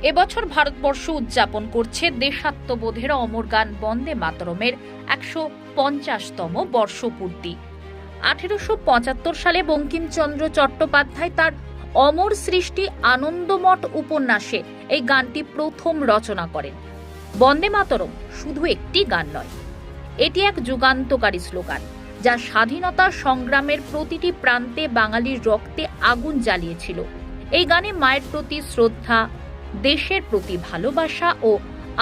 এবছর ভারতবর্ষ উদযাপন করছে দেশাত্মবোধের অমর গান বন্দে মাতরমের ১৫০তম বর্ষপূর্তি। ১৮৭৫ সালে বঙ্কিমচন্দ্র চট্টোপাধ্যায় তার অমর সৃষ্টি আনন্দমঠ উপন্যাসে এই গানটি প্রথম রচনা করেন। বন্দে মাতরম শুধু একটি গান নয়, এটি এক যুগান্তকারী স্লোগান যা স্বাধীনতা সংগ্রামের প্রতিটি প্রান্তে বাঙালির রক্তে আগুন জ্বালিয়েছিল। এই গানে মায়ের প্রতি শ্রদ্ধা, দেশের প্রতি ভালোবাসা ও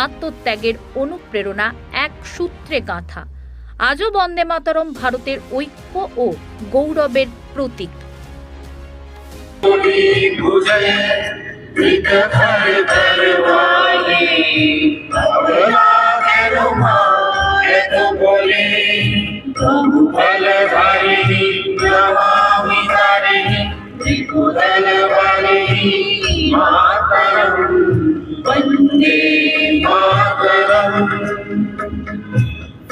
আত্মত্যাগের অনুপ্রেরণা এক সূত্রে গাঁথা। আজও বন্দে মাতরম ভারতের ঐক্য ও গৌরবের প্রতীক। वंदे मातरम।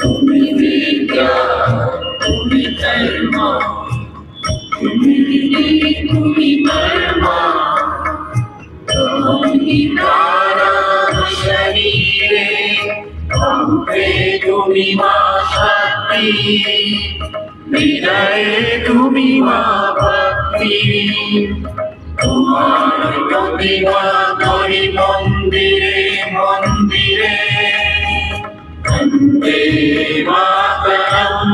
तुम्ही विद्या, तुम्ही धर्म, तुम्ही कर्मा, तुम्ही प्राण शरीरे, तुम्ही मा शक्ती, हृदय तुम्ही मा भक्ती। তোমার প্রতিমা করি মন্দিরে মন্দিরে, বন্দে মাতরম।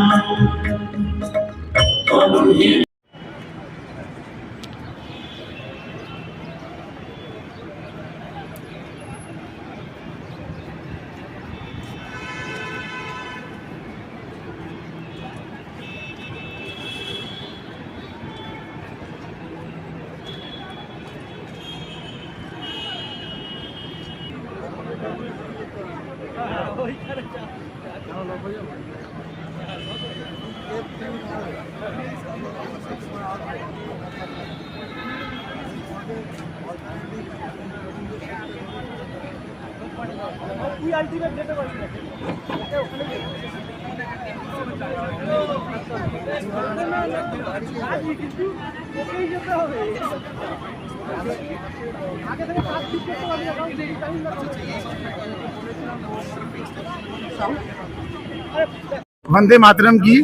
वंदे मातरम की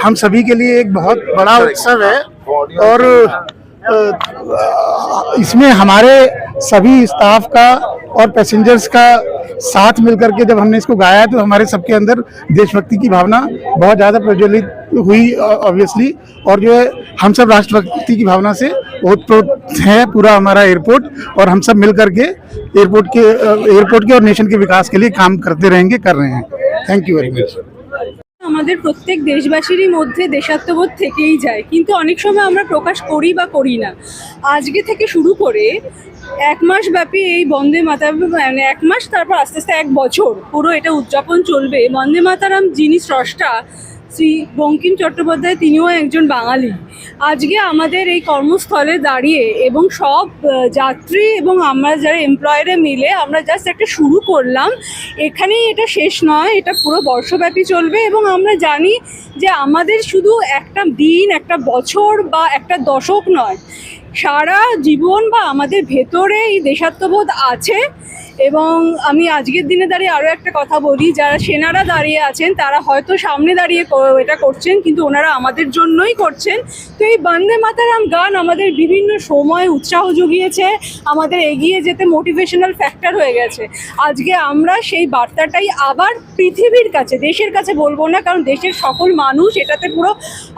हम सभी के लिए एक बहुत बड़ा उत्सव है और इसमें हमारे सभी स्टाफ का और पैसेंजर्स का साथ मिलकर के जब हमने इसको गाया तो हमारे सबके अंदर देशभक्ति की भावना बहुत ज़्यादा प्रज्वलित हुई ऑब्वियसली, और जो है हम सब राष्ट्रभक्ति की भावना से ओतप्रोत है पूरा हमारा एयरपोर्ट, और हम सब मिल करके एयरपोर्ट के और नेशन के विकास के लिए काम करते रहेंगे, कर रहे हैं। Thank you very much. আমাদের প্রত্যেক দেশবাসীরই মধ্যে দেশাত্মবোধ থেকেই যায়, কিন্তু অনেক সময় আমরা প্রকাশ করি বা করি না। আজকে থেকে শুরু করে 1 মাস ব্যাপী এই বন্দে মাতরম, মানে 1 মাস, তারপর আস্তে আস্তে 1 বছর পুরো এটা উদযাপন চলবে। বন্দে মাতরম যিনি স্রষ্টা শ্রী বঙ্কিম চট্টোপাধ্যায়, তিনিও একজন বাঙালি। আজকে আমাদের এই কর্মস্থলে দাঁড়িয়ে এবং সব যাত্রী এবং আমরা যারা এমপ্লয়ারে মিলে আমরা জাস্ট একটা শুরু করলাম, এখানেই এটা শেষ নয়, এটা পুরো বর্ষব্যাপী চলবে। এবং আমরা জানি যে আমাদের শুধু একটা দিন, একটা বছর বা একটা দশক নয়, সারা জীবন বা আমাদের ভেতরে এই দেশাত্মবোধ আছে। এবং আমি আজকের দিনে দাঁড়িয়ে আরও একটা কথা বলি, যারা সেনারা দাঁড়িয়ে আছেন তারা হয়তো সামনে দাঁড়িয়ে এটা করছেন, কিন্তু ওনারা আমাদের জন্যই করছেন। তো এই বন্দে মাতরম গান আমাদের বিভিন্ন সময় উৎসাহ জুগিয়েছে, আমাদের এগিয়ে যেতে মোটিভেশনাল ফ্যাক্টর হয়ে গেছে। আজকে আমরা সেই বার্তাটাই আবার পৃথিবীর কাছে, দেশের কাছে বলবো না, কারণ দেশের সকল মানুষ এটাতে পুরো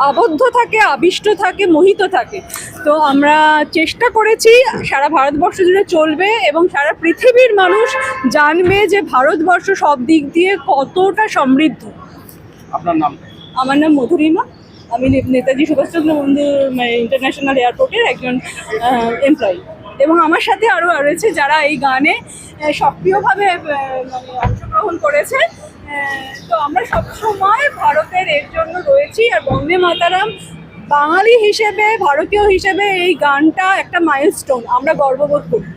আবদ্ধ থাকে, আবিষ্ট থাকে, মোহিত থাকে। তো আমরা চেষ্টা করেছি সারা ভারতবর্ষ জুড়ে চলবে এবং সারা পৃথিবীর মানুষ জানবে যে ভারতবর্ষ সব দিক দিয়ে কতটা সমৃদ্ধ। আপনার নাম? আমার নাম মধুরিমা, আমি নেতাজি সুভাষচন্দ্র বসু ইন্টারন্যাশনাল এয়ারপোর্টের একজন এমপ্লয়ি, এবং আমার সাথে আরও রয়েছে যারা এই গানে সক্রিয়ভাবে অংশগ্রহণ করেছে। তো আমরা সবসময় ভারতের এর জন্য রয়েছি। আর বন্দে মাতরম বাঙালি হিসেবে, ভারতীয় হিসেবে এই গানটা একটা মাইলস্টোন, আমরা গর্ববোধ করি।